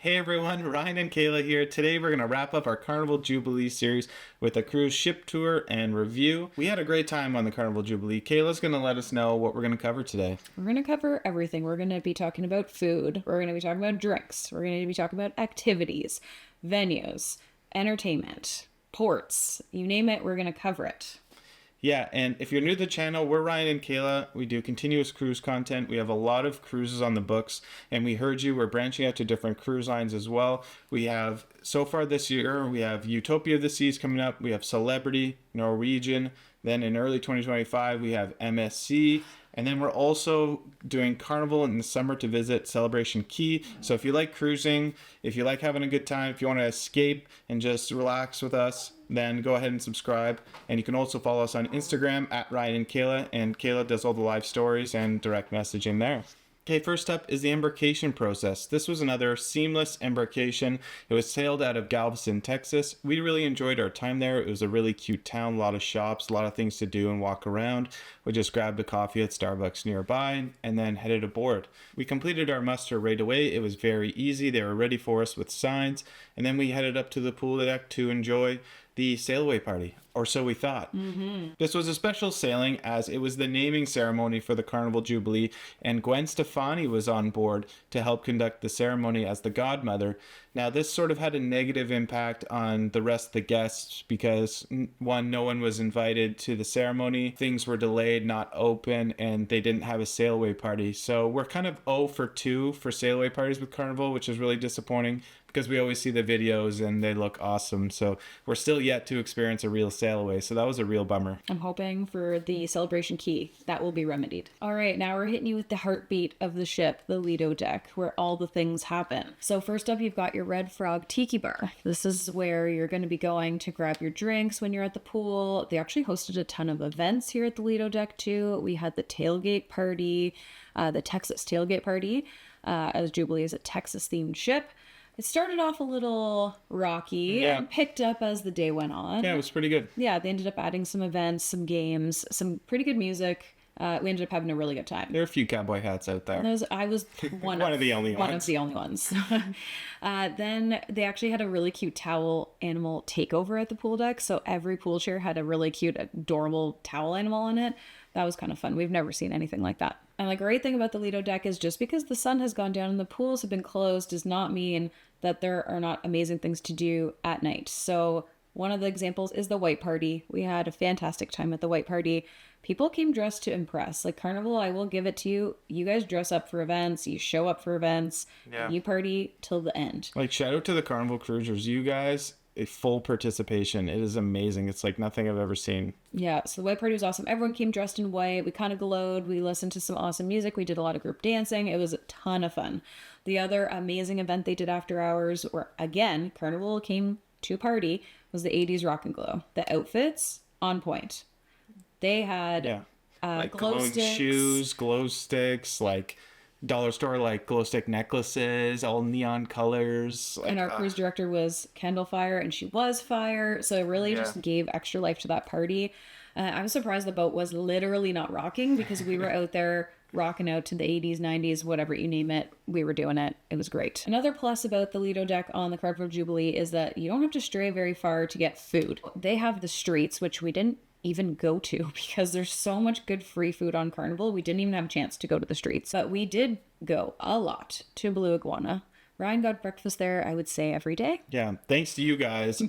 Hey everyone, Ryan and Kayla here. Today we're going to wrap up our Carnival Jubilee series with a cruise ship tour and review. We had a great time on the Carnival Jubilee. Kayla's going to let us know what we're going to cover today. We're going to cover everything. We're going to be talking about food. We're going to be talking about drinks. We're going to be talking about activities, venues, entertainment, ports. You name it, we're going to cover it. Yeah, and if you're new to the channel, we're Ryan and Kayla. We do continuous cruise content. We have a lot of cruises on the books, and we heard you. We're branching out to different cruise lines as well. We have, so far this year, we have Utopia of the Seas coming up. We have Celebrity, Norwegian. Then in early 2025, we have MSC. And then we're also doing Carnival in the summer to visit Celebration Key. So if you like cruising, if you like having a good time, if you want to escape and just relax with us, then go ahead and subscribe. And you can also follow us on Instagram at Ryan and Kayla does all the live stories and direct messaging there. Okay, first up is the embarkation process. This was another seamless embarkation. It was sailed out of Galveston, Texas. We really enjoyed our time there. It was a really cute town, a lot of shops, a lot of things to do and walk around. We just grabbed a coffee at Starbucks nearby and then headed aboard. We completed our muster right away. It was very easy. They were ready for us with signs. And then we headed up to the pool deck to enjoy the sail away party, or so we thought. This was a special sailing as it was the naming ceremony for the Carnival Jubilee, and Gwen Stefani was on board to help conduct the ceremony as the godmother. Now, this sort of had a negative impact on the rest of the guests because, one, no one was invited to the ceremony, things were delayed, not open, and they didn't have a sail away party. So we're kind of 0 for 2 for sail away parties with Carnival, which is really disappointing because we always see the videos and they look awesome. So we're still yet to experience a real sail away. So that was a real bummer. I'm hoping for the Celebration Key. That will be remedied. All right, now we're hitting you with the heartbeat of the ship, the Lido deck, where all the things happen. So first up, you've got your Red Frog Tiki Bar. This is where you're going to be going to grab your drinks when you're at the pool. They actually hosted a ton of events here at the Lido deck too. We had the tailgate party, the Texas tailgate party, as Jubilee is a Texas themed ship. It started off a little rocky and picked up as the day went on. Yeah, it was pretty good. Yeah, they ended up adding some events, some games, some pretty good music. We ended up having a really good time. There are a few cowboy hats out there. I was one of the only ones. Then they actually had a really cute towel animal takeover at the pool deck. So every pool chair had a really cute, adorable towel animal on it. That was kind of fun. We've never seen anything like that. And the great thing about the Lido deck is just because the sun has gone down and the pools have been closed does not mean that there are not amazing things to do at night. So one of the examples is the white party. We had a fantastic time at the white party. People came dressed to impress. Like Carnival, I will give it to you. You guys dress up for events. You show up for events. Yeah. You party till the end. Like, shout out to the Carnival cruisers. You guys, a full participation. It is amazing. It's like nothing I've ever seen. Yeah, so the white party was awesome. Everyone came dressed in white. We kind of glowed. We listened to some awesome music. We did a lot of group dancing. It was a ton of fun. The other amazing event they did after hours, where again, Carnival came to party, was the 80s Rock and Glow. The outfits, on point. They had like glow glowing sticks. shoes, glow sticks, like dollar store like glow stick necklaces, all neon colors. Like, and our cruise director was Kendall Fire, and she was fire. So it really just gave extra life to that party. I'm surprised the boat was literally not rocking because we were out there rocking out to the 80s, 90s, whatever you name it. We were doing it. It was great. Another plus about the Lido deck on the Carnival Jubilee is that you don't have to stray very far to get food. They have the streets, which we didn't even go to because there's so much good free food on Carnival. We didn't even have a chance to go to the streets, but we did go a lot to Blue Iguana. Ryan got breakfast there, I would say, every day. Yeah, thanks to you guys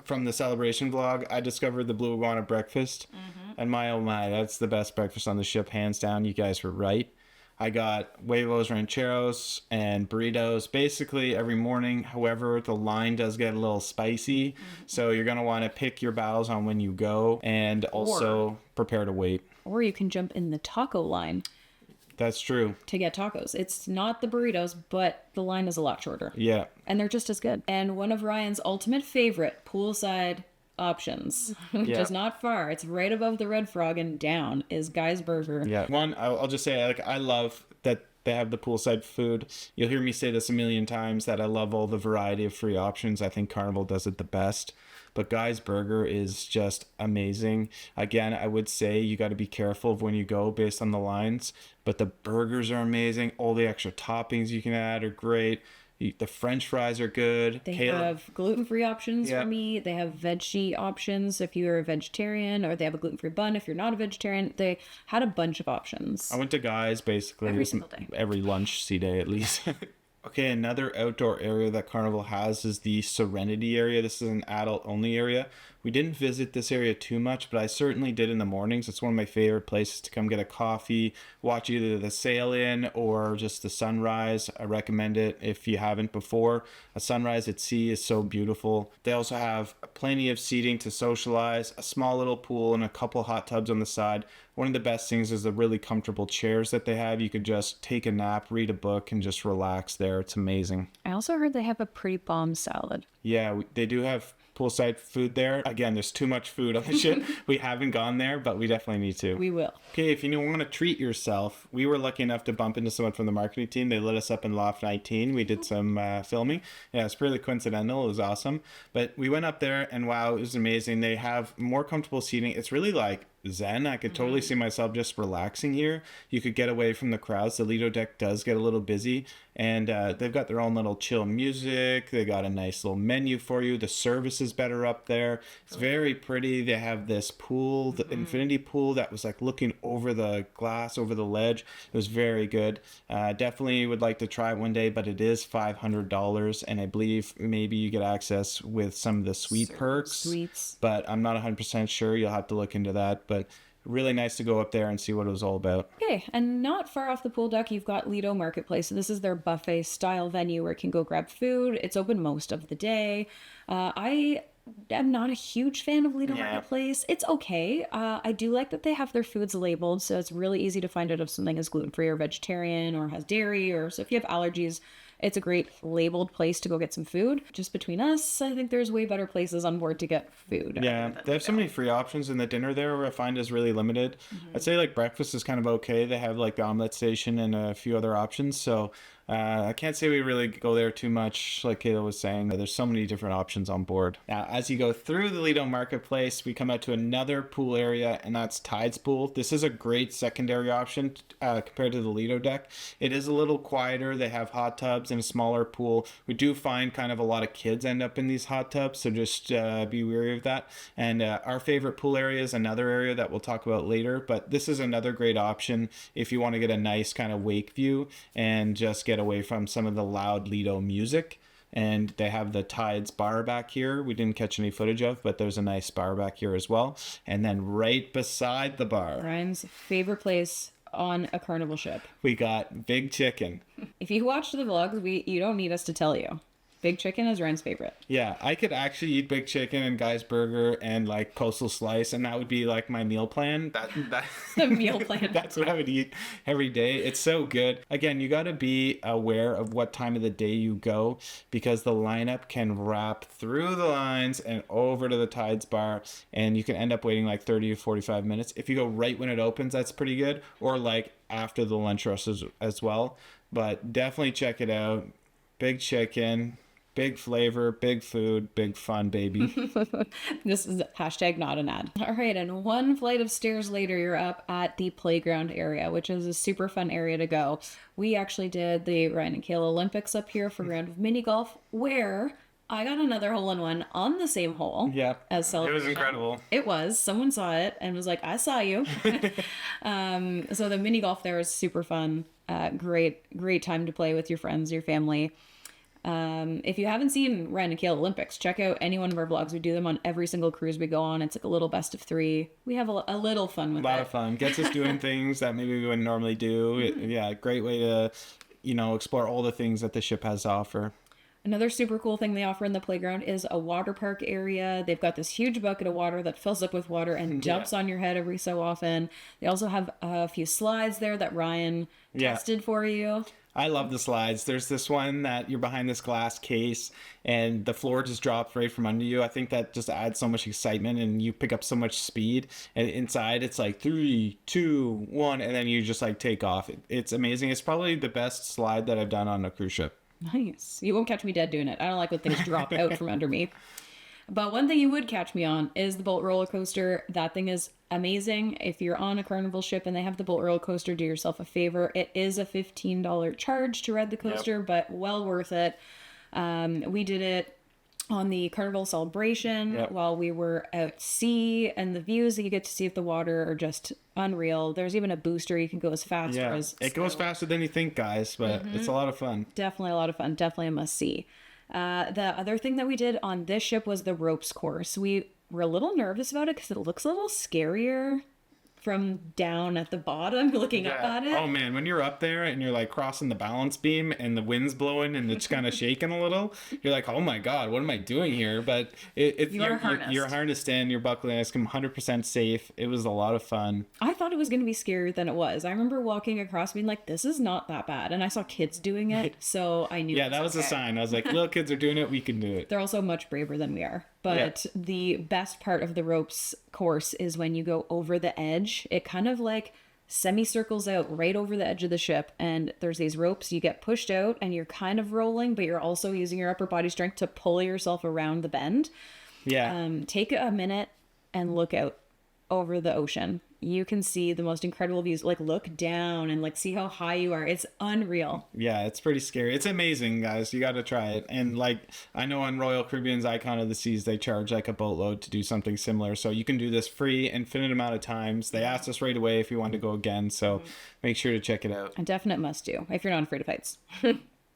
from the celebration vlog, I discovered the Blue Iguana breakfast. And my oh my, that's the best breakfast on the ship, hands down. You guys were right. I got huevos rancheros and burritos basically every morning. However, the line does get a little spicy. So you're going to want to pick your battles on when you go and also prepare to wait. Or you can jump in the taco line. That's true. To get tacos. It's not the burritos, but the line is a lot shorter. Yeah. And they're just as good. And one of Ryan's ultimate favorite poolside options, which is not far. It's right above the Red Frog and down is Guy's Burger. Yeah. One, I'll just say, like, I love that they have the poolside food. You'll hear me say this a million times that I love all the variety of free options. I think Carnival does it the best. But Guy's Burger is just amazing. Again, I would say you got to be careful of when you go based on the lines. But the burgers are amazing. All the extra toppings you can add are great. The French fries are good. They have gluten-free options for me. They have veggie options if you're a vegetarian, or they have a gluten-free bun if you're not a vegetarian. They had a bunch of options. I went to Guy's basically every single day. Every lunch day at least. Okay, another outdoor area that Carnival has is the Serenity area. This is an adult-only area. We didn't visit this area too much, but I certainly did in the mornings. It's one of my favorite places to come get a coffee, watch either the sail-in or just the sunrise. I recommend it if you haven't before. A sunrise at sea is so beautiful. They also have plenty of seating to socialize, a small little pool, and a couple hot tubs on the side. One of the best things is the really comfortable chairs that they have. You could just take a nap, read a book, and just relax there. It's amazing. I also heard they have a pretty bomb salad. Yeah, they do have poolside food there. Again, there's too much food on the ship. We haven't gone there, but we definitely need to. We will. Okay, if you want to treat yourself, we were lucky enough to bump into someone from the marketing team. They lit us up in Loft 19. We did some filming. Yeah, it's really coincidental. It was awesome. But we went up there, and wow, it was amazing. They have more comfortable seating. It's really like zen. I could totally see myself just relaxing here. You could get away from the crowds. The Lido deck does get a little busy, and they've got their own little chill music. They got a nice little menu for you. The service is better up there. It's very pretty. They have this pool, the infinity pool that was like looking over the glass, over the ledge. It was very good. Definitely would like to try it one day, but it is $500, and I believe maybe you get access with some of the suites, but I'm not 100% sure. You'll have to look into that. But really nice to go up there and see what it was all about. Okay, and not far off the pool deck, you've got Lido Marketplace. This is their buffet style venue where you can go grab food. It's open most of the day. I am not a huge fan of Lido Marketplace. It's okay. I do like that they have their foods labeled, so it's really easy to find out if something is gluten-free or vegetarian or has dairy, or so if you have allergies, it's a great labeled place to go get some food. Just between us, I think there's way better places on board to get food. Yeah, they have so many free options, and the dinner there I find is really limited. I'd say like breakfast is kind of okay. They have like the omelet station and a few other options. So I can't say we really go there too much, like Kayla was saying. There's so many different options on board. Now, as you go through the Lido Marketplace, we come out to another pool area, and that's Tides Pool. This is a great secondary option compared to the Lido deck. It is a little quieter. They have hot tubs and a smaller pool. We do find kind of a lot of kids end up in these hot tubs, so just be wary of that. And our favorite pool area is another area that we'll talk about later, but this is another great option if you want to get a nice kind of wake view and just get away from some of the loud Lido music. And they have the Tides bar back here. We didn't catch any footage of, but there's a nice bar back here as well. And then right beside the bar, Ryan's favorite place on a Carnival ship, we got Big Chicken. If you watched the vlogs, you don't need us to tell you. Big Chicken is Ryan's favorite. Yeah, I could actually eat Big Chicken and Guy's Burger and like Coastal Slice, and that would be like my meal plan. That The meal plan. That's what I would eat every day. It's so good. Again, you got to be aware of what time of the day you go, because the lineup can wrap through the lines and over to the Tides bar, and you can end up waiting like 30 to 45 minutes. If you go right when it opens, that's pretty good, or like after the lunch rush as well. But definitely check it out. Big Chicken. Big flavor, big food, big fun, baby. This is hashtag not an ad. All right, and one flight of stairs later, you're up at the playground area, which is a super fun area to go. We actually did the Ryan and Kayla Olympics up here for a round of mini golf, where I got another hole-in-one on the same hole. Yeah, as celebration. It was incredible. It was. Someone saw it and was like, I saw you. So the mini golf there is super fun. Great time to play with your friends, your family. If you haven't seen Ryan and Kayla Olympics, check out any one of our vlogs. We do them on every single cruise we go on. It's like a little best of 3. We have a little fun with it. A lot of fun. Gets us doing things that maybe we wouldn't normally do. Great way to, explore all the things that the ship has to offer. Another super cool thing they offer in the playground is a water park area. They've got this huge bucket of water that fills up with water and dumps on your head every so often. They also have a few slides there that Ryan tested for you. I love the slides. There's this one that you're behind this glass case and the floor just drops right from under you. I think that just adds so much excitement, and you pick up so much speed. And inside it's like 3, 2, 1, and then you just like take off. It's amazing. It's probably the best slide that I've done on a cruise ship. Nice. You won't catch me dead doing it. I don't like when things drop out from under me. But one thing you would catch me on is the boat roller coaster. That thing is amazing. If you're on a Carnival ship and they have the boat roller coaster, do yourself a favor. It is a $15 charge to ride the coaster, but well worth it. We did it on the Carnival Celebration while we were at sea, and the views that you get to see of the water are just unreal. There's even a booster. You can go as fast as... It goes faster than you think, guys, but it's a lot of fun. Definitely a lot of fun. Definitely a must-see. The other thing that we did on this ship was the ropes course. We were a little nervous about it because it looks a little scarier from down at the bottom looking up at it. Oh man, when you're up there and you're like crossing the balance beam and the wind's blowing and it's kind of shaking a little, you're like, oh my god, what am I doing here? But you're harnessed in, you're buckling, it's 100% safe. It was a lot of fun. I thought it was going to be scarier than it was. I remember walking across being like, this is not that bad, and I saw kids doing it, so I knew. Yeah, that was a sign. I was like, little kids are doing it, we can do it. They're also much braver than we are. But the best part of the ropes course is when you go over the edge. It kind of like semicircles out right over the edge of the ship, and there's these ropes. You get pushed out and you're kind of rolling, but you're also using your upper body strength to pull yourself around the bend. Take a minute and look out over the ocean. You can see the most incredible views. Like, look down and like see how high you are. It's unreal. Yeah, it's pretty scary. It's amazing, guys. You got to try it. And like, I know on Royal Caribbean's Icon of the Seas, they charge like a boatload to do something similar. So you can do this free, infinite amount of times. They asked us right away if you want to go again. So make sure to check it out. A definite must do if you're not afraid of heights.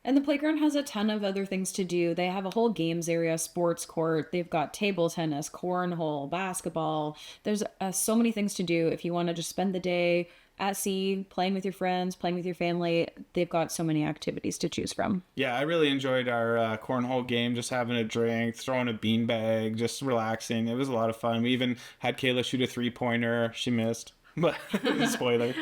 And the playground has a ton of other things to do. They have a whole games area, sports court. They've got table tennis, cornhole, basketball. There's so many things to do if you want to just spend the day at sea, playing with your friends, playing with your family. They've got so many activities to choose from. Yeah, I really enjoyed our cornhole game, just having a drink, throwing a beanbag, just relaxing. It was a lot of fun. We even had Kayla shoot a 3-pointer. She missed. But spoiler.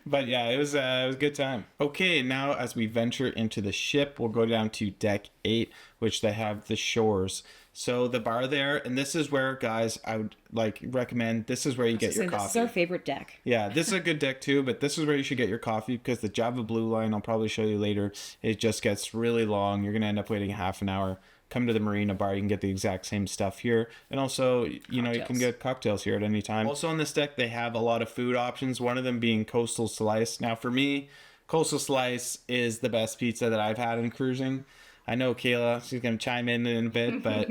But yeah, it was a good time. Okay, now as we venture into the ship, we'll go down to deck 8, which they have the shores. So the bar there, and this is where, guys, I would like recommend, this is where you get your coffee. This is our favorite deck. Yeah, this is a good deck too, but this is where you should get your coffee because the Java Blue line, I'll probably show you later, it just gets really long. You're going to end up waiting half an hour. Come to the Marina bar, you can get the exact same stuff here. And also, you know, you can get cocktails here at any time. Also on this deck, they have a lot of food options, one of them being Coastal Slice. Now for me, Coastal Slice is the best pizza that I've had in cruising. I know Kayla, she's going to chime in a bit, but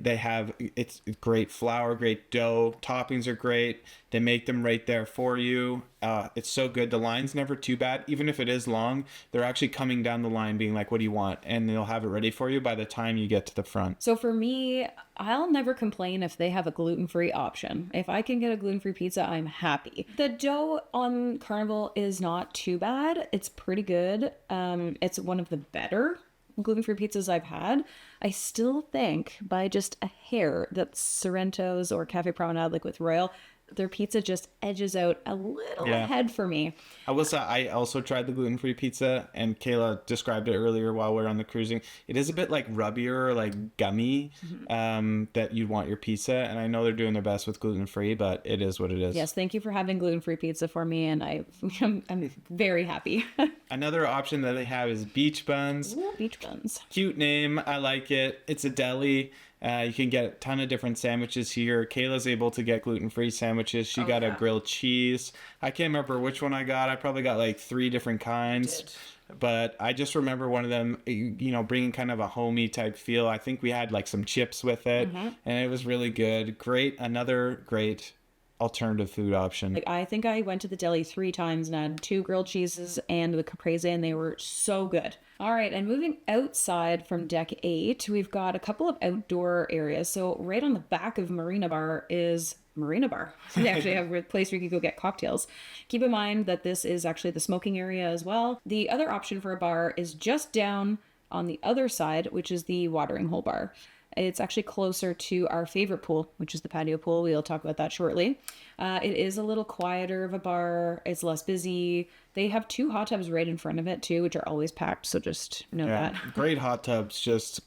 they have, it's great flour, great dough. Toppings are great. They make them right there for you. It's so good. The line's never too bad. Even if it is long, they're actually coming down the line being like, what do you want? And they'll have it ready for you by the time you get to the front. So for me, I'll never complain if they have a gluten-free option. If I can get a gluten-free pizza, I'm happy. The dough on Carnival is not too bad. It's pretty good. It's one of the better gluten-free pizzas I've had. I still think by just a hair that Sorrento's or Cafe Promenade, like with Royal, their pizza just edges out a little ahead for me. I will say I also tried the gluten-free pizza, and Kayla described it earlier while we were on the cruising. It is a bit like rubbier, like gummy, that you'd want your pizza. And I know they're doing their best with gluten-free, but it is what it is. Yes, thank you for having gluten-free pizza for me, and I'm very happy. Another option that they have is beach buns. Ooh, beach buns. Cute name. I like it. It's a deli. You can get a ton of different sandwiches here. Kayla's able to get gluten-free sandwiches. She got a grilled cheese. I can't remember which one I got. I probably got like 3 different kinds. But I just remember one of them, you know, bringing kind of a homey type feel. I think we had like some chips with it, and it was really good. Another great alternative food option. Like, I think I went to the deli 3 times and had 2 grilled cheeses and the caprese, and they were so good. All right, and moving outside from deck 8, we've got a couple of outdoor areas. So right on the back of Marina Bar is Marina Bar. So they actually have a place where you can go get cocktails. Keep in mind that this is actually the smoking area as well. The other option for a bar is just down on the other side, which is the watering hole bar. It's actually closer to our favorite pool, which is the patio pool. We'll talk about that shortly. It is a little quieter of a bar. It's less busy. They have 2 hot tubs right in front of it too, which are always packed. So just know that. Great hot tubs, just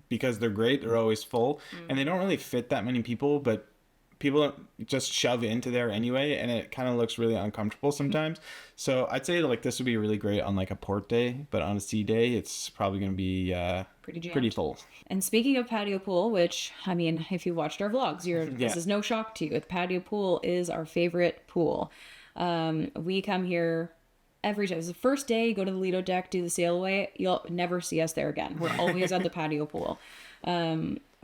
because they're great. They're always full, and they don't really fit that many people, but people just shove into there anyway, and it kind of looks really uncomfortable sometimes. So I'd say like this would be really great on like a port day, but on a sea day, it's probably going to be pretty jammed. Pretty full. And speaking of patio pool, which, I mean, if you watched our vlogs, this is no shock to you. The patio pool is our favorite pool. We come here every time. It's the first day, you go to the Lido deck, do the sail away. You'll never see us there again. We're always at the patio pool.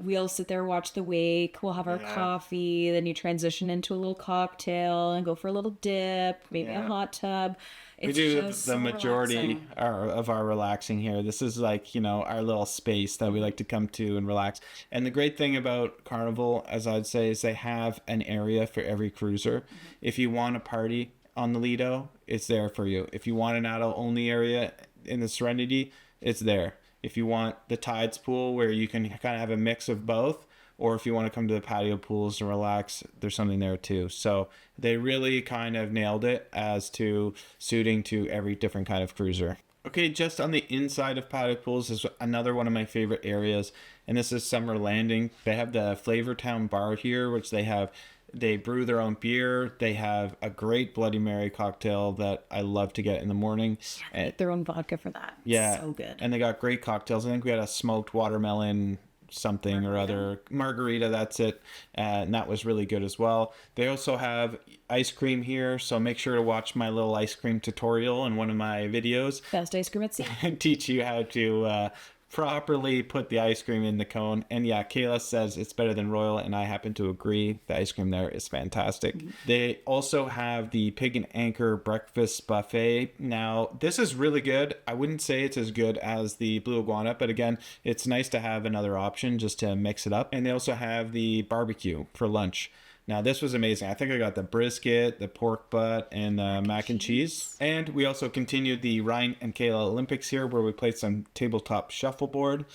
We'll sit there, watch the wake. We'll have our coffee. Then you transition into a little cocktail and go for a little dip, maybe a hot tub. We do the majority of our relaxing here. This is like, you know, our little space that we like to come to and relax. And the great thing about Carnival, as I'd say, is they have an area for every cruiser. If you want a party on the Lido, it's there for you. If you want an adult-only area in the Serenity, it's there. If you want the Tides pool where you can kind of have a mix of both, or if you want to come to the patio pools and relax, there's something there too. So they really kind of nailed it as to suiting to every different kind of cruiser. Okay, just on the inside of patio pools is another one of my favorite areas, and this is Summer Landing. They have the Flavortown bar here, which they brew their own beer. They have a great Bloody Mary cocktail that I love to get in the morning. Yeah, make their own vodka for that. Yeah. So good. And they got great cocktails. I think we had a smoked watermelon something or other. Margarita, that's it. And that was really good as well. They also have ice cream here, so make sure to watch my little ice cream tutorial in one of my videos. Best ice cream at sea. And teach you how to properly put the ice cream in the cone. And yeah, Kayla says it's better than Royal, and I happen to agree. The ice cream there is fantastic. They also have the Pig and Anchor breakfast buffet. Now, this is really good. I wouldn't say it's as good as the Blue Iguana, but again, it's nice to have another option just to mix it up. And they also have the barbecue for lunch. Now, this was amazing. I think I got the brisket, the pork butt, and the mac and cheese. And we also continued the Ryan and Kayla Olympics here, where we played some tabletop shuffleboard.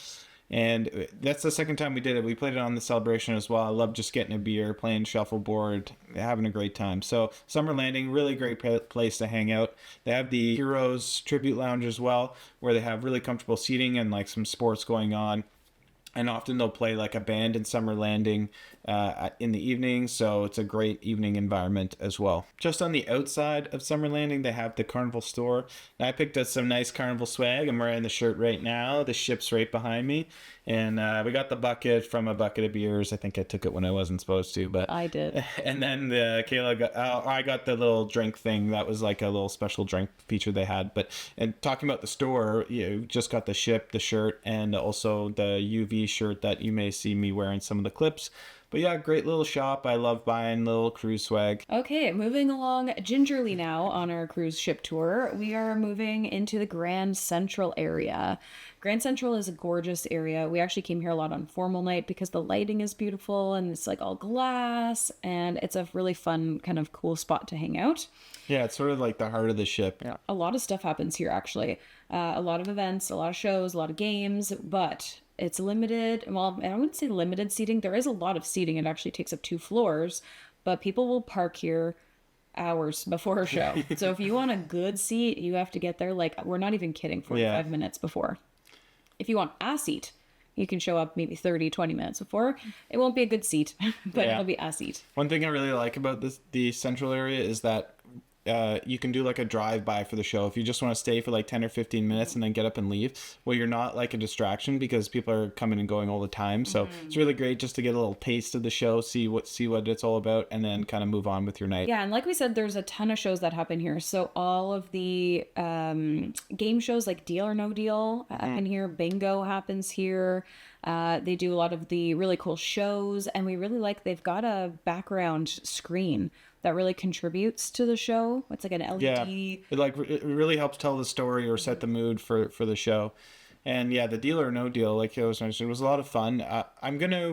And that's the second time we did it. We played it on the Celebration as well. I love just getting a beer, playing shuffleboard, having a great time. So Summer Landing, really great place to hang out. They have the Heroes Tribute Lounge as well, where they have really comfortable seating and like some sports going on. And often they'll play like a band in Summer Landing in the evening, so it's a great evening environment as well. Just on the outside of Summer Landing, they have the Carnival store. And I picked up some nice Carnival swag. I'm wearing the shirt right now. The ship's right behind me. And we got the bucket from a bucket of beers. I think I took it when I wasn't supposed to, but I did. And then I got the little drink thing. That was like a little special drink feature they had. And talking about the store, you just got the ship, the shirt, and also the UV shirt that you may see me wearing some of the clips. But yeah, great little shop. I love buying little cruise swag. Okay, moving along gingerly now on our cruise ship tour. We are moving into the Grand Central area. Grand Central is a gorgeous area. We actually came here a lot on formal night because the lighting is beautiful and it's like all glass, and it's a really fun kind of cool spot to hang out. Yeah, it's sort of like the heart of the ship. Yeah. A lot of stuff happens here actually. A lot of events, a lot of shows, a lot of games, but it's limited. Well, I wouldn't say limited seating. There is a lot of seating. It actually takes up 2 floors, but people will park here hours before a show. So if you want a good seat, you have to get there like, we're not even kidding, 45 minutes before. If you want a seat, you can show up maybe 30, 20 minutes before. It won't be a good seat, but it'll be a seat. One thing I really like about the central area is that you can do like a drive-by for the show. If you just want to stay for like 10 or 15 minutes and then get up and leave, well, you're not like a distraction because people are coming and going all the time. So it's really great just to get a little taste of the show, see what it's all about, and then kind of move on with your night. Yeah, and like we said, there's a ton of shows that happen here. So all of the game shows like Deal or No Deal happen here. Bingo happens here. They do a lot of the really cool shows, and we really like, they've got a background screen that really contributes to the show. It's like an LED. Yeah, it really helps tell the story or set the mood for the show. And yeah, the Deal or No Deal, like I was mentioning, was a lot of fun.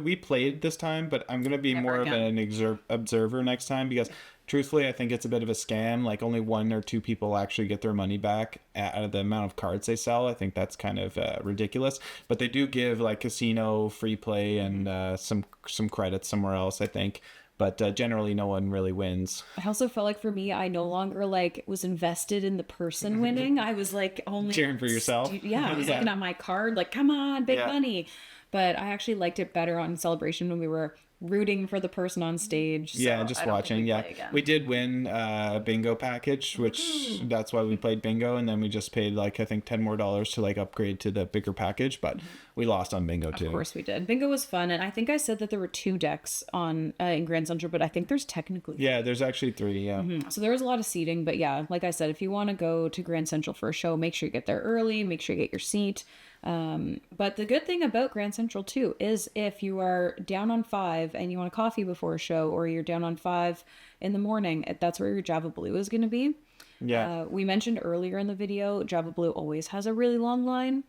We played this time, but I'm going to be more of an observer next time because truthfully, I think it's a bit of a scam. Like only 1 or 2 people actually get their money back out of the amount of cards they sell. I think that's kind of ridiculous. But they do give like casino free play and some credits somewhere else, I think. But generally, no one really wins. I also felt like for me, I no longer like was invested in the person winning. I was like only cheering for yourself. I was looking at my card, like, come on, big money. But I actually liked it better on Celebration when we were rooting for the person on stage. So yeah, just watching. Yeah, we did win a bingo package, which that's why we played bingo, and then we just paid like I think $10 more to like upgrade to the bigger package. But we lost on bingo too. Of course we did. Bingo was fun, and I think I said that there were 2 decks on in Grand Central, but I think there's technically 3. Yeah, there's actually 3. Yeah. So there was a lot of seating, but yeah, like I said, if you want to go to Grand Central for a show, make sure you get there early. Make sure you get your seat. But the good thing about Grand Central too is if you are down on 5 and you want a coffee before a show, or you're down on 5 in the morning, that's where your Java Blue is going to be. Yeah. We mentioned earlier in the video, Java Blue always has a really long line.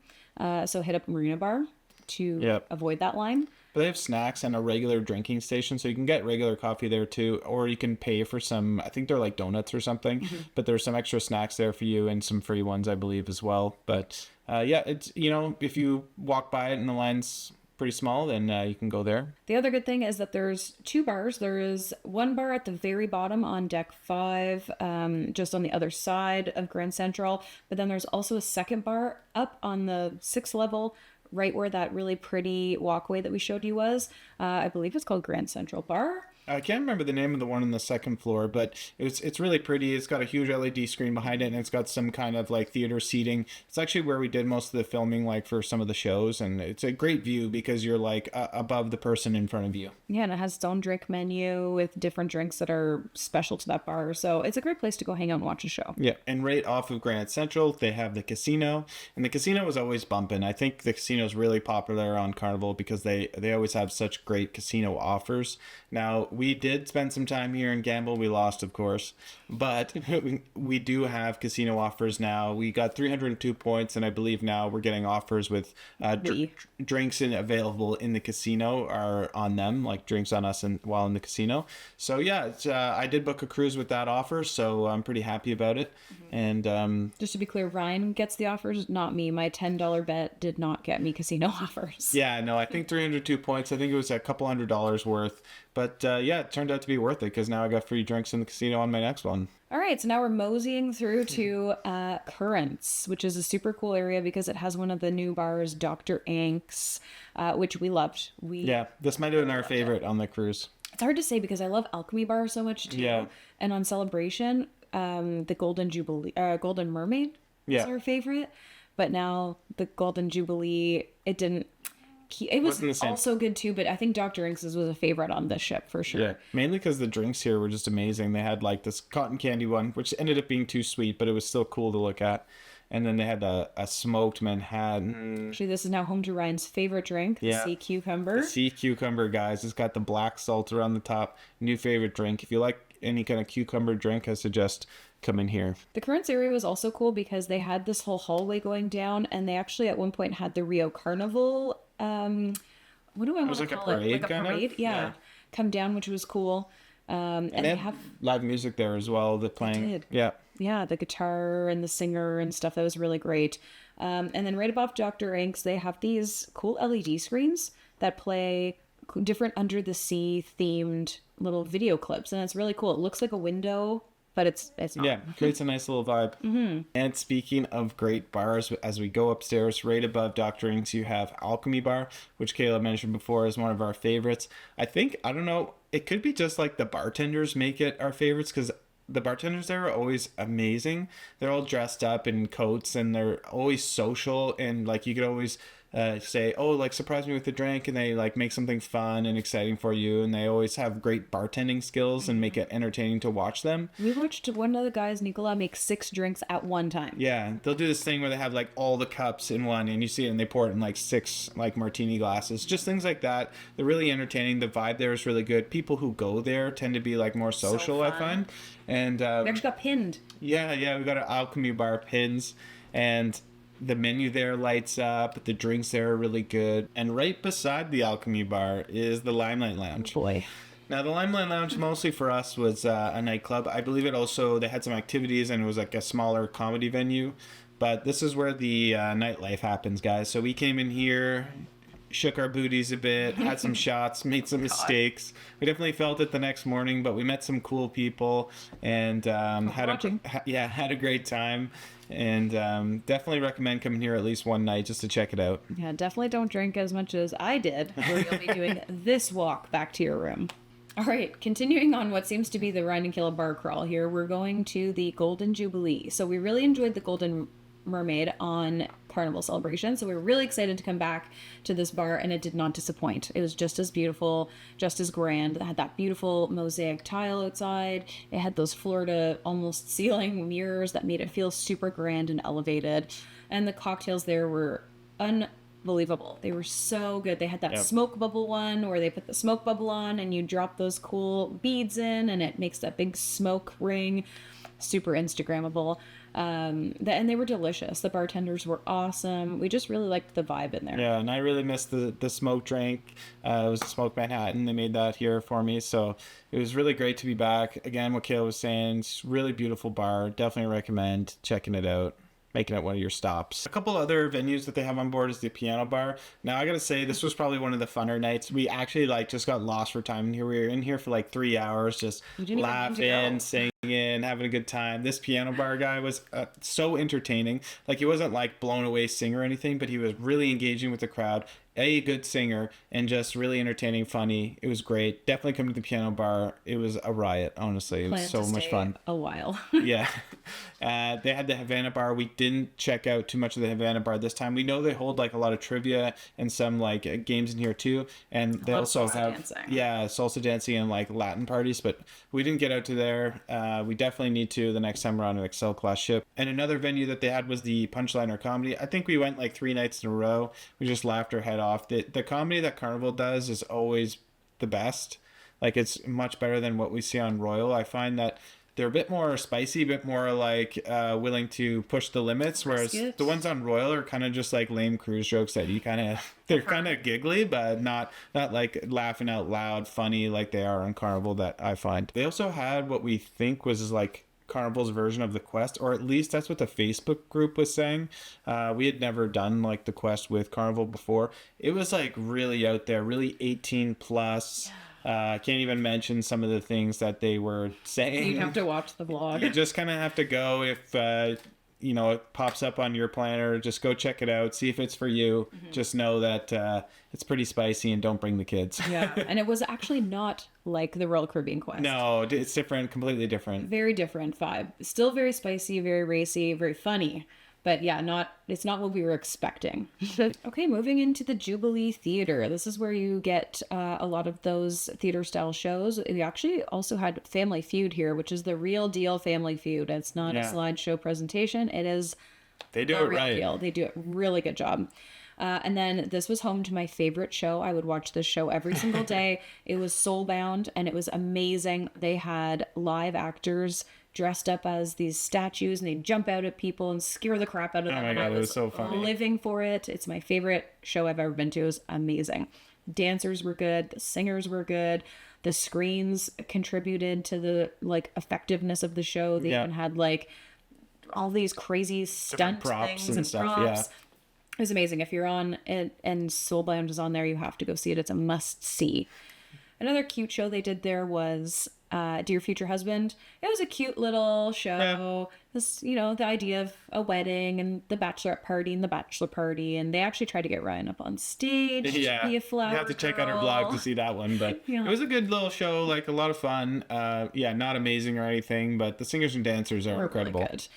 So hit up Marina Bar to avoid that line. But they have snacks and a regular drinking station, so you can get regular coffee there too, or you can pay for some, I think they're like donuts or something, but there's some extra snacks there for you and some free ones, I believe, as well. But yeah, it's, you know, if you walk by it and the line's pretty small, then you can go there. The other good thing is that there's 2 bars. There is one bar at the very bottom on deck 5, just on the other side of Grand Central, but then there's also a second bar up on the 6th level, right where that really pretty walkway that we showed you was. I believe it's called Grand Central Bar. I can't remember the name of the one on the second floor, but it's really pretty. It's got a huge LED screen behind it, and it's got some kind of like theater seating. It's actually where we did most of the filming, like for some of the shows, and it's a great view because you're like above the person in front of you. Yeah, and it has its own drink menu with different drinks that are special to that bar. So it's a great place to go hang out and watch a show. Yeah, and right off of Grand Central, they have the casino, and the casino is always bumping. I think the casino is really popular on Carnival because they always have such great casino offers. Now, we did spend some time here and gamble. We lost, of course, but we do have casino offers now. We got 302 points, and I believe now we're getting offers with drinks available in the casino are on them, like drinks on us while in the casino. So yeah, it's, I did book a cruise with that offer, so I'm pretty happy about it. And just to be clear, Ryan gets the offers, not me. My $10 bet did not get me casino offers. Yeah, no, I think 302 points. I think it was a couple $100 worth. But yeah, it turned out to be worth it because now I got free drinks in the casino on my next one. All right, so now we're moseying through to Currents, which is a super cool area because it has one of the new bars, Dr. Inks, which we loved. Yeah, this might have been our favorite on the cruise. It's hard to say because I love Alchemy Bar so much too. Yeah. And on Celebration, the Golden Jubilee, Golden Mermaid was our favorite. But now the Golden Jubilee, it was also good too, but I think Dr. Inks was a favorite on this ship for sure. Yeah, mainly because the drinks here were just amazing. They had like this cotton candy one, which ended up being too sweet, but it was still cool to look at. And then they had a smoked Manhattan. Actually, this is now home to Ryan's favorite drink, the sea cucumber. The sea cucumber, guys. It's got the black salt around the top. New favorite drink. If you like any kind of cucumber drink, I suggest come in here. The Currents area was also cool because they had this whole hallway going down, and they actually at one point had the Rio Carnival. What do I want to call it? Like a parade, yeah. Come down, which was cool. And they have live music there as well. They're playing. Yeah, the guitar and the singer and stuff. That was really great. And then right above Dr. Inks, they have these cool LED screens that play different under the sea themed little video clips, and it's really cool. It looks like a window, but it's not. Yeah, creates a nice little vibe. And speaking of great bars, as we go upstairs, right above Dr. Inks, you have Alchemy Bar, which Kayla mentioned before is one of our favorites. I don't know, it could be just like the bartenders make it our favorites because the bartenders there are always amazing. They're all dressed up in coats and they're always social, and like you could always say, oh, like surprise me with a drink, and they like make something fun and exciting for you, and they always have great bartending skills and make it entertaining to watch them. We watched one of the guys, Nicola, make 6 drinks at one time. Yeah, they'll do this thing where they have like all the cups in one, and you see it and they pour it in like 6 like martini glasses, just things like that. They're really entertaining. The vibe there is really good. People who go there tend to be like more social, I find. And we actually got pinned. Yeah, we got an Alchemy Bar pins, and the menu there lights up. The drinks there are really good. And right beside the Alchemy Bar is the Limelight Lounge. Oh boy. Now, the Limelight Lounge mostly for us was a nightclub. I believe they had some activities, and it was like a smaller comedy venue. But this is where the nightlife happens, guys. So we came in here, shook our booties a bit, had some shots, made some mistakes. We definitely felt it the next morning, but we met some cool people and had a great time. And definitely recommend coming here at least one night just to check it out. Yeah, definitely don't drink as much as I did, or you'll be doing this walk back to your room. All right, continuing on what seems to be the Ryan and Kayla bar crawl here, we're going to the Golden Jubilee. So we really enjoyed the Golden Mermaid on Carnival celebration. So we were really excited to come back to this bar, and it did not disappoint. It was just as beautiful, just as grand. It had that beautiful mosaic tile outside. It had those Florida almost ceiling mirrors that made it feel super grand and elevated. And the cocktails there were unbelievable. They were so good. They had that smoke bubble one where they put the smoke bubble on and you drop those cool beads in and it makes that big smoke ring. Super Instagrammable. And they were delicious. The bartenders were awesome. We just really liked the vibe in there. Yeah, and I really missed the smoke drink. It was the Smoke Manhattan. They made that here for me, so it was really great to be back. Again, what Kayla was saying, it's really beautiful bar. Definitely recommend checking it out, making it one of your stops. A couple other venues that they have on board is the piano bar. Now I gotta say, this was probably one of the funner nights. We actually just got lost for time in here. We were in here for 3 hours, just laughing, singing, having a good time. This piano bar guy was so entertaining. He wasn't blown away singer or anything, but he was really engaging with the crowd. A good singer and just really entertaining, funny. It was great. Definitely come to the piano bar. It was a riot, honestly. It was so much fun. A while. Yeah. They had the Havana bar. We didn't check out too much of the Havana bar this time. We know they hold a lot of trivia and some games in here too. And they also have salsa dancing and Latin parties, but we didn't get out to there. We definitely need to the next time we're on an Excel class ship. And another venue that they had was the Punchliner Comedy. I think we went 3 nights in a row. We just laughed our head off. The comedy that Carnival does is always the best. It's much better than what we see on Royal. I find that they're a bit more spicy, a bit more willing to push the limits, whereas the ones on Royal are kind of just lame cruise jokes that they're kind of giggly, but not laughing out loud funny like they are on Carnival, that I find. They also had what we think was Carnival's version of the Quest, or at least that's what the Facebook group was saying. We had never done the Quest with Carnival before. It was really out there, really 18 plus. I can't even mention some of the things that they were saying. You have to watch the vlog. You just kind of have to go if it pops up on your planner. Just go check it out, see if it's for you. Mm-hmm. Just know that it's pretty spicy and don't bring the kids. Yeah, and it was actually not like the Royal Caribbean Quest. No, it's different, completely different. Very different vibe. Still very spicy, very racy, very funny. But yeah, it's not what we were expecting. Okay, moving into the Jubilee Theater. This is where you get a lot of those theater style shows. We actually also had Family Feud here, which is the real deal Family Feud. It's not a slideshow presentation. It is They do it right. Deal. They do a really good job. And then this was home to my favorite show. I would watch this show every single day. It was Soulbound, and it was amazing. They had live actors dressed up as these statues, and they jump out at people and scare the crap out of them. Oh my God, it was so funny. Living for it. It's my favorite show I've ever been to. It was amazing. Dancers were good. The singers were good. The screens contributed to the effectiveness of the show. They even had all these crazy stunt props things and stuff. props. Yeah. It was amazing. If you're on it and Soulbound is on there, you have to go see it. It's a must see. Another cute show they did there was Dear Future Husband. It was a cute little show. Yeah. This, the idea of a wedding and the bachelorette party and the bachelor party. And they actually tried to get Ryan up on stage. Yeah. To be a flower You have to check out our blog to see that one. But it was a good little show, a lot of fun. Not amazing or anything, but the singers and dancers are incredible. Really good.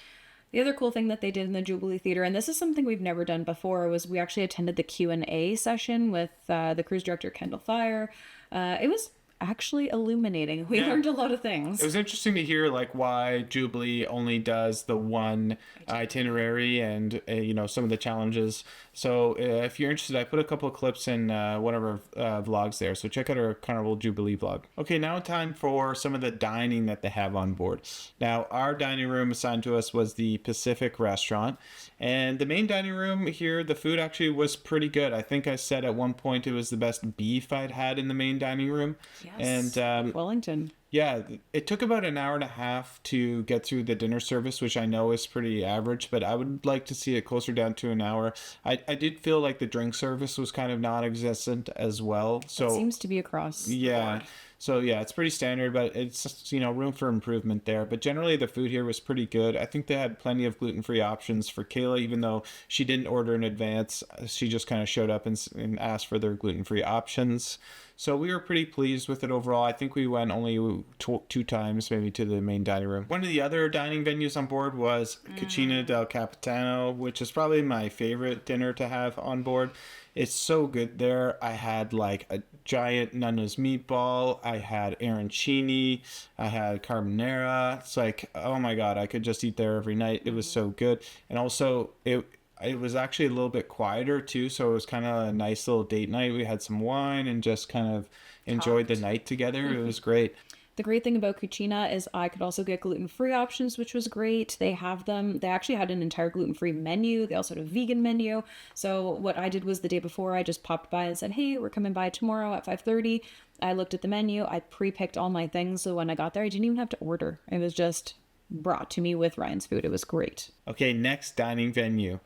The other cool thing that they did in the Jubilee Theater, and this is something we've never done before, was we actually attended the Q&A session with the cruise director, Kendall Fire. It was actually illuminating. We learned a lot of things. It was interesting to hear why Jubilee only does the one itinerary and some of the challenges. So if you're interested, I put a couple of clips in one of our vlogs there. So check out our Carnival Jubilee vlog. Okay, now time for some of the dining that they have on board. Now, our dining room assigned to us was the Pacific Restaurant. And the main dining room here, the food actually was pretty good. I think I said at one point it was the best beef I'd had in the main dining room. Yes, and Wellington. Yeah, it took about an hour and a half to get through the dinner service, which I know is pretty average, but I would like to see it closer down to an hour. I did feel like the drink service was kind of non-existent as well. So it seems to be across. Yeah. So yeah, it's pretty standard, but it's just, room for improvement there. But generally the food here was pretty good. I think they had plenty of gluten-free options for Kayla, even though she didn't order in advance. She just kind of showed up and asked for their gluten-free options. So we were pretty pleased with it overall. I think we went only two times maybe to the main dining room. One of the other dining venues on board was Cucina del Capitano, which is probably my favorite dinner to have on board. It's so good there. I had like a giant Nunna's meatball. I had arancini. I had carbonara. It's like, oh my God, I could just eat there every night. It was so good. And also it was actually a little bit quieter too, so it was kind of a nice little date night. We had some wine and just kind of enjoyed the night together. It was great. The great thing about Cucina is I could also get gluten-free options, which was great. They have them. They actually had an entire gluten-free menu. They also had a vegan menu. So what I did was the day before, I just popped by and said, hey, we're coming by tomorrow at 5:30. I looked at the menu. I pre-picked all my things. So when I got there, I didn't even have to order. It was just brought to me with Ryan's food. It was great. Okay, next dining venue.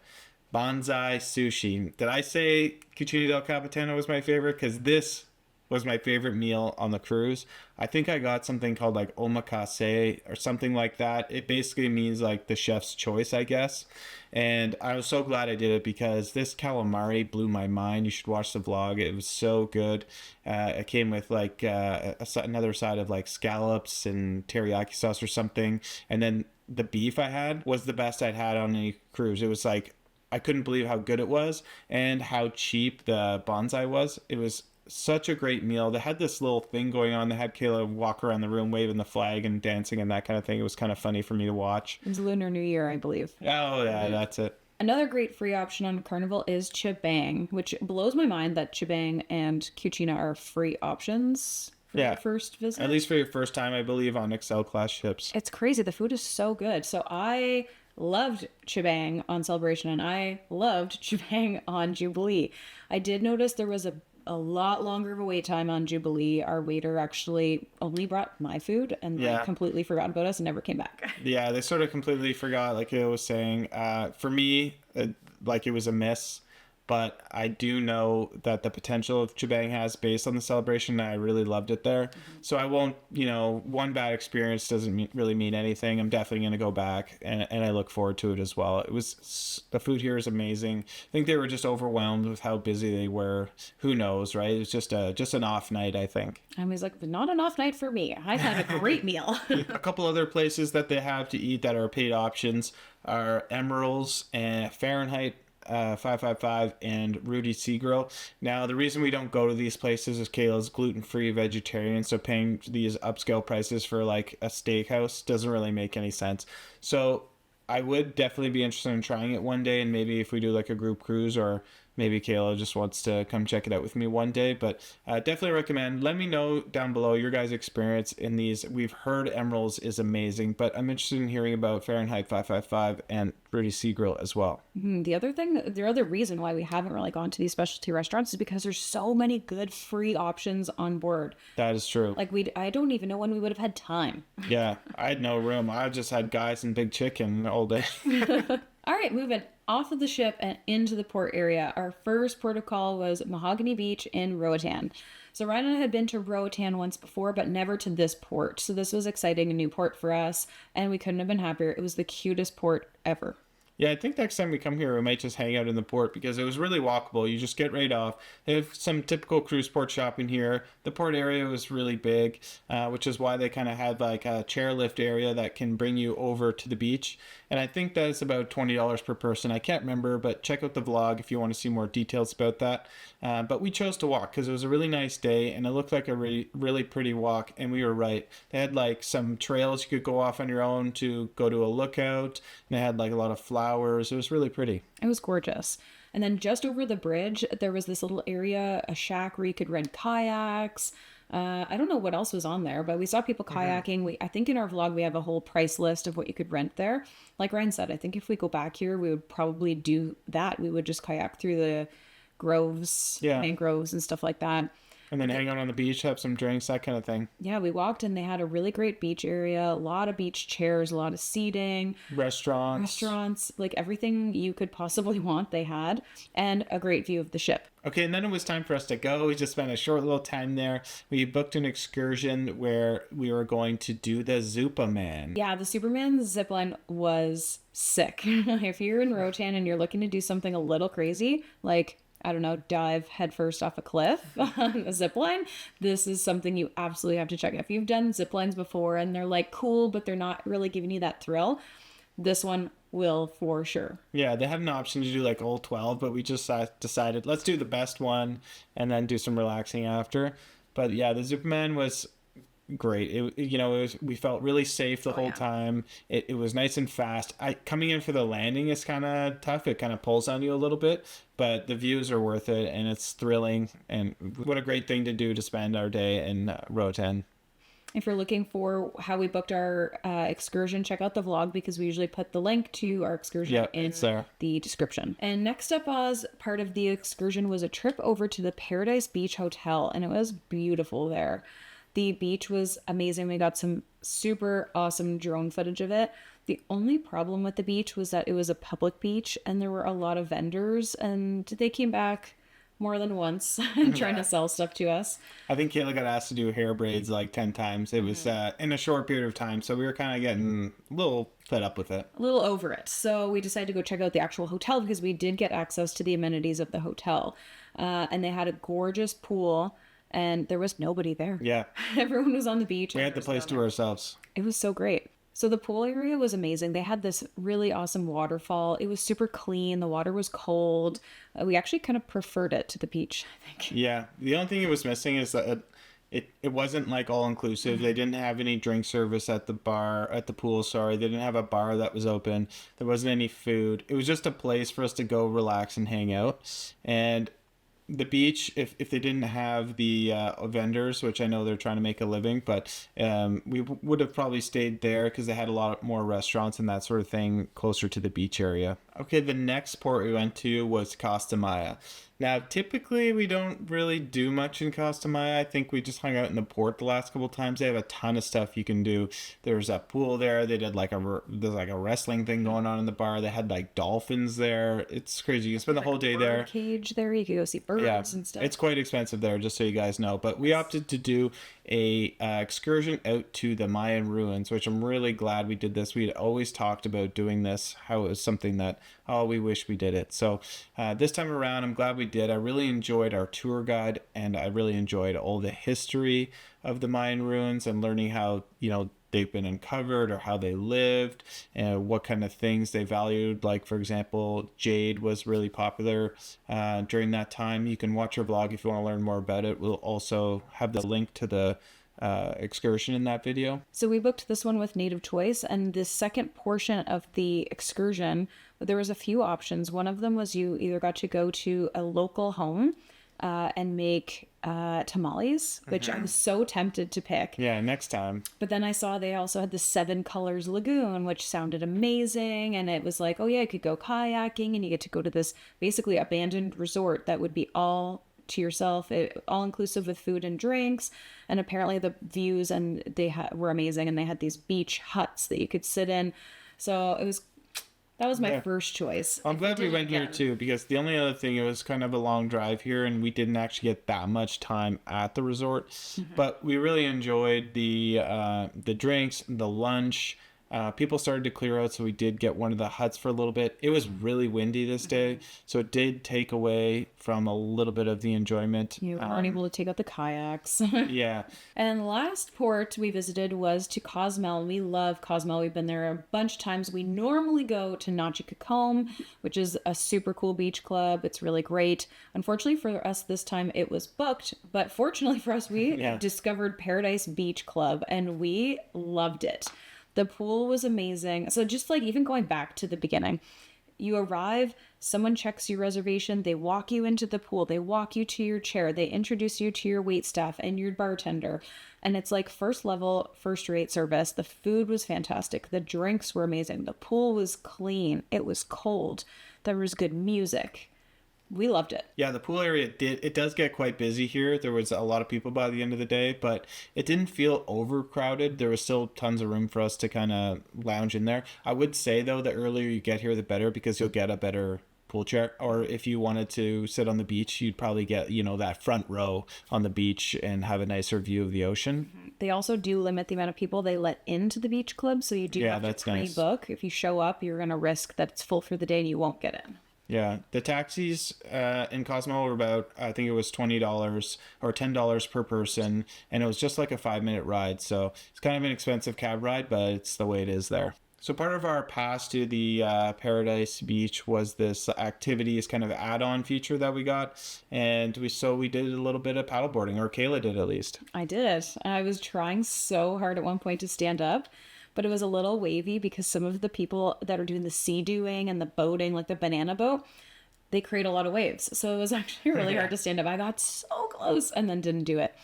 Bonsai Sushi. Did I say Cucina del Capitano was my favorite? Because this was my favorite meal on the cruise. I think I got something called like omakase or something like that. It basically means like the chef's choice, I guess. And I was so glad I did it because this calamari blew my mind. You should watch the vlog. It was so good. It came with like another side of like scallops and teriyaki sauce or something. And then the beef I had was the best I'd had on any cruise. It was like, I couldn't believe how good it was and how cheap the bonsai was. It was such a great meal. They had this little thing going on. They had Kayla walk around the room waving the flag and dancing and that kind of thing. It was kind of funny for me to watch. It was Lunar New Year, I believe. Oh, yeah, that's it. Another great free option on Carnival is Chibang, which blows my mind that Chibang and Cucina are free options for your first visit. At least for your first time, I believe, on Excel class ships. It's crazy. The food is so good. So I loved Chibang on Celebration and I loved Chibang on Jubilee. I did notice there was a lot longer of a wait time on Jubilee. Our waiter actually only brought my food and like, completely forgot about us and never came back. Yeah, they sort of completely forgot, like I was saying. For me, like it was a miss. But I do know that the potential of Chibang has based on the Celebration, and I really loved it there. Mm-hmm. So I won't, one bad experience doesn't really mean anything. I'm definitely going to go back, and I look forward to it as well. The food here is amazing. I think they were just overwhelmed with how busy they were. Who knows, right? It was just an off night, I think. I was like, not an off night for me. I had a great meal. A couple other places that they have to eat that are paid options are Emerald's and Fahrenheit 555 and Rudy Seagrill. Now, the reason we don't go to these places is Kayla's gluten-free vegetarian, so paying these upscale prices for like a steakhouse doesn't really make any sense. So I would definitely be interested in trying it one day, and maybe if we do like a group cruise, or maybe Kayla just wants to come check it out with me one day. But definitely recommend. Let me know down below your guys' experience in these. We've heard Emerald's is amazing, but I'm interested in hearing about Fahrenheit 555 and Rudy Seagrill as well. The other reason why we haven't really gone to these specialty restaurants is because there's so many good free options on board. That is true. Like I don't even know when we would have had time. Yeah, I had no room. I just had guys and big chicken all day. All right, moving off of the ship and into the port area. Our first port of call was Mahogany Beach in Roatan. So Ryan and I had been to Roatan once before, but never to this port. So this was exciting, a new port for us, and we couldn't have been happier. It was the cutest port ever. Yeah, I think next time we come here, we might just hang out in the port because it was really walkable. You just get right off. They have some typical cruise port shopping here. The port area was really big, which is why they kind of had like a chairlift area that can bring you over to the beach. And I think that's about $20 per person. I can't remember, but check out the vlog if you want to see more details about that. But we chose to walk because it was a really nice day and it looked like a really, really pretty walk. And we were right. They had like some trails you could go off on your own to go to a lookout. And they had like a lot of flowers. It was really pretty. It was gorgeous. And then just over the bridge, there was this little area, a shack where you could rent kayaks. I don't know what else was on there, but we saw people kayaking. I think in our vlog, we have a whole price list of what you could rent there. Like Ryan said, I think if we go back here, we would probably do that. We would just kayak through the groves, mangroves and stuff like that. And then hang out on the beach, have some drinks, that kind of thing. Yeah, we walked and they had a really great beach area, a lot of beach chairs, a lot of seating, Restaurants, like everything you could possibly want they had, and a great view of the ship. Okay, and then it was time for us to go. We just spent a short little time there. We booked an excursion where we were going to do the Superman. Yeah, the Superman zipline was sick. If you're in Roatan and you're looking to do something a little crazy, like, I don't know, dive headfirst off a cliff on a zipline, this is something you absolutely have to check. If you've done ziplines before and they're like cool, but they're not really giving you that thrill, this one will for sure. Yeah, they had an option to do like all 12, but we just decided let's do the best one and then do some relaxing after. But yeah, the Superman was great. We felt really safe the whole time. It was nice and fast. Coming in for the landing is kind of tough. It kind of pulls on you a little bit, but the views are worth it and it's thrilling. And what a great thing to do to spend our day in Roatan. If you're looking for how we booked our excursion, check out the vlog because we usually put the link to our excursion in the description. And next up as part of the excursion was a trip over to the Paradise Beach Hotel, and it was beautiful there. The beach was amazing. We got some super awesome drone footage of it. The only problem with the beach was that it was a public beach and there were a lot of vendors, and they came back more than once trying to sell stuff to us. I think Kayla got asked to do hair braids like 10 times. It was in a short period of time, so we were kind of getting a little fed up with it. A little over it. So we decided to go check out the actual hotel because we did get access to the amenities of the hotel. And they had a gorgeous pool and there was nobody there. Yeah. Everyone was on the beach. We had the place to ourselves. It was so great. So the pool area was amazing. They had this really awesome waterfall. It was super clean. The water was cold. We actually kind of preferred it to the beach, I think. Yeah. The only thing it was missing is that it wasn't like all inclusive. Mm-hmm. They didn't have any drink service at the pool, sorry. They didn't have a bar that was open. There wasn't any food. It was just a place for us to go relax and hang out. And the beach, if they didn't have the vendors, which I know they're trying to make a living, but we would have probably stayed there because they had a lot more restaurants and that sort of thing closer to the beach area. Okay, the next port we went to was Costa Maya. Now, typically, we don't really do much in Costa Maya. I think we just hung out in the port the last couple of times. They have a ton of stuff you can do. There's a pool there. They did there's like a wrestling thing going on in the bar. They had like dolphins there. It's crazy. You can spend the whole day there. Cage there. You can go see birds and stuff. It's quite expensive there, just so you guys know. But we opted to do a excursion out to the Mayan ruins, which I'm really glad we did this. We had always talked about doing this, how it was something that, we wish we did it. So this time around, I'm glad we did. I really enjoyed our tour guide, and I really enjoyed all the history of the Mayan ruins and learning how, they've been uncovered or how they lived and what kind of things they valued. Like, for example, jade was really popular during that time. You can watch our vlog if you want to learn more about it. We'll also have the link to the excursion in that video. So we booked this one with Native Choice, and the second portion of the excursion, there was a few options. One of them was you either got to go to a local home and make tamales, which I was so tempted to pick. Yeah, next time. But then I saw they also had the 7 Colors Lagoon, which sounded amazing. And it was like, oh yeah, you could go kayaking and you get to go to this basically abandoned resort that would be all to yourself, all inclusive with food and drinks. And apparently the views and they were amazing. And they had these beach huts that you could sit in. So that was my first choice. I'm glad we went here too, because the only other thing, it was kind of a long drive here and we didn't actually get that much time at the resort. Mm-hmm. But we really enjoyed the drinks, the lunch. People started to clear out, so we did get one of the huts for a little bit. It was really windy this day, so it did take away from a little bit of the enjoyment. You weren't able to take out the kayaks. Yeah. And the last port we visited was to Cozumel. We love Cozumel. We've been there a bunch of times. We normally go to Nachicacombe, which is a super cool beach club. It's really great. Unfortunately for us this time, it was booked, but fortunately for us, we discovered Paradise Beach Club, and we loved it. The pool was amazing. So just like even going back to the beginning, you arrive, someone checks your reservation, they walk you into the pool, they walk you to your chair, they introduce you to your waitstaff and your bartender. And it's like first level, first rate service. The food was fantastic. The drinks were amazing. The pool was clean. It was cold. There was good music. We loved it. Yeah, the pool area it does get quite busy here. There was a lot of people by the end of the day, but it didn't feel overcrowded. There was still tons of room for us to kind of lounge in there. I would say though, the earlier you get here, the better, because you'll get a better pool chair. Or if you wanted to sit on the beach, you'd probably get, you know, that front row on the beach and have a nicer view of the ocean. They also do limit the amount of people they let into the beach club, so you do have to pre-book. Nice. If you show up, you're going to risk that it's full for the day and you won't get in. Yeah, the taxis in Cozumel were about, I think it was $20 or $10 per person, and it was just like a 5-minute ride. So it's kind of an expensive cab ride, but it's the way it is there. So part of our pass to the Paradise Beach was this activities kind of add-on feature that we got, and we did a little bit of paddleboarding, or Kayla did at least. I did. I was trying so hard at one point to stand up, but it was a little wavy because some of the people that are doing the sea doing and the boating, like the banana boat, they create a lot of waves. So it was actually really hard to stand up. I got so close and then didn't do it.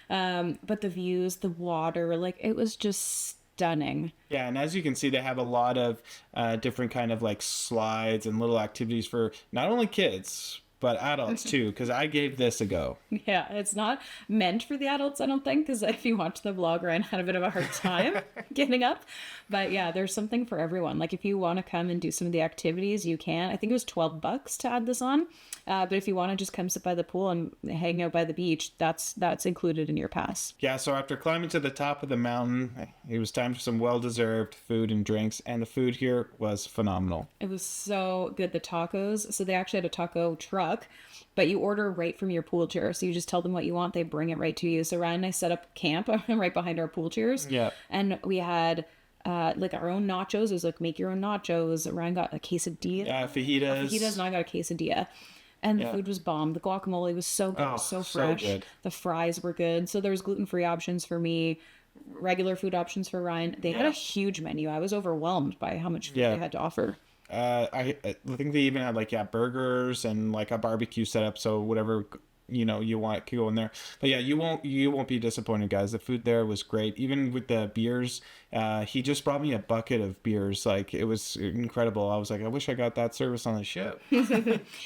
But the views, the water, like it was just stunning. Yeah, and as you can see, they have a lot of different kind of like slides and little activities for not only kids, but adults too, because I gave this a go. Yeah, it's not meant for the adults, I don't think, because if you watch the vlog, Ryan had a bit of a hard time getting up. But yeah, there's something for everyone. Like if you want to come and do some of the activities, you can. I think it was $12 to add this on. But if you want to just come sit by the pool and hang out by the beach, that's included in your pass. Yeah, so after climbing to the top of the mountain, it was time for some well-deserved food and drinks, and the food here was phenomenal. It was so good. The tacos, so they actually had a taco truck, but you order right from your pool chair. So you just tell them what you want, they bring it right to you. So Ryan and I set up camp right behind our pool chairs. Yeah. And we had like our own nachos. It was like make your own nachos. Ryan got a quesadilla. Fajitas. And I got a quesadilla. And the food was bomb. The guacamole was so good, so fresh. So good. The fries were good. So there was gluten-free options for me, regular food options for Ryan. They had a huge menu. I was overwhelmed by how much food they had to offer. I think they even had like burgers and like a barbecue setup. So whatever you want can go in there. But yeah, you won't be disappointed, guys. The food there was great. Even with the beers, he just brought me a bucket of beers. Like it was incredible. I was like, I wish I got that service on the ship.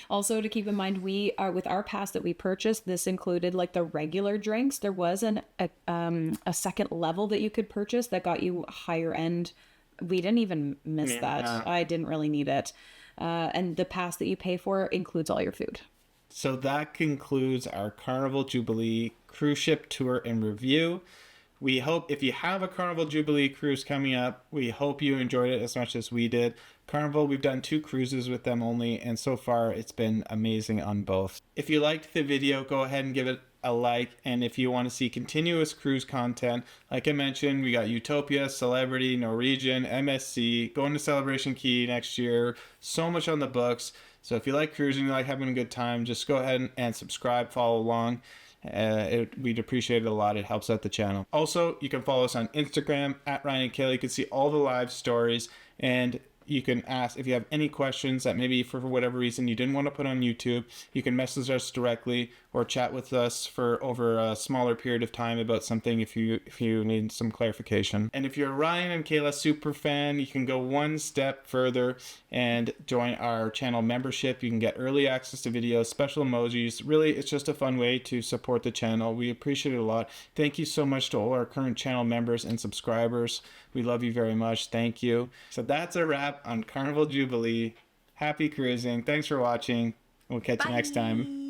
Also, to keep in mind, we are with our pass that we purchased. This included like the regular drinks. There was a second level that you could purchase that got you higher end. We didn't even miss that. I didn't really need it. And the pass that you pay for includes all your food. So that concludes our Carnival Jubilee cruise ship tour and review. We hope if you have a Carnival Jubilee cruise coming up, we hope you enjoyed it as much as we did. Carnival, we've done 2 cruises with them only, and so far it's been amazing on both. If you liked the video, go ahead and give it a like, and if you want to see continuous cruise content, like I mentioned, we got Utopia, Celebrity, Norwegian, MSC, going to Celebration Key next year, so much on the books. So if you like cruising, you like having a good time, just go ahead and subscribe, follow along. We'd appreciate it a lot. It helps out the channel. Also, you can follow us on Instagram at Ryan and Kayla. You can see all the live stories, and you can ask if you have any questions that maybe for whatever reason you didn't want to put on YouTube. You can message us directly or chat with us for over a smaller period of time about something if you need some clarification. And if you're a Ryan and Kayla super fan, you can go one step further and join our channel membership. You can get early access to videos, special emojis. Really, it's just a fun way to support the channel. We appreciate it a lot. Thank you so much to all our current channel members and subscribers. We love you very much. Thank you. So that's a wrap on Carnival Jubilee. Happy cruising. Thanks for watching. We'll catch you next time.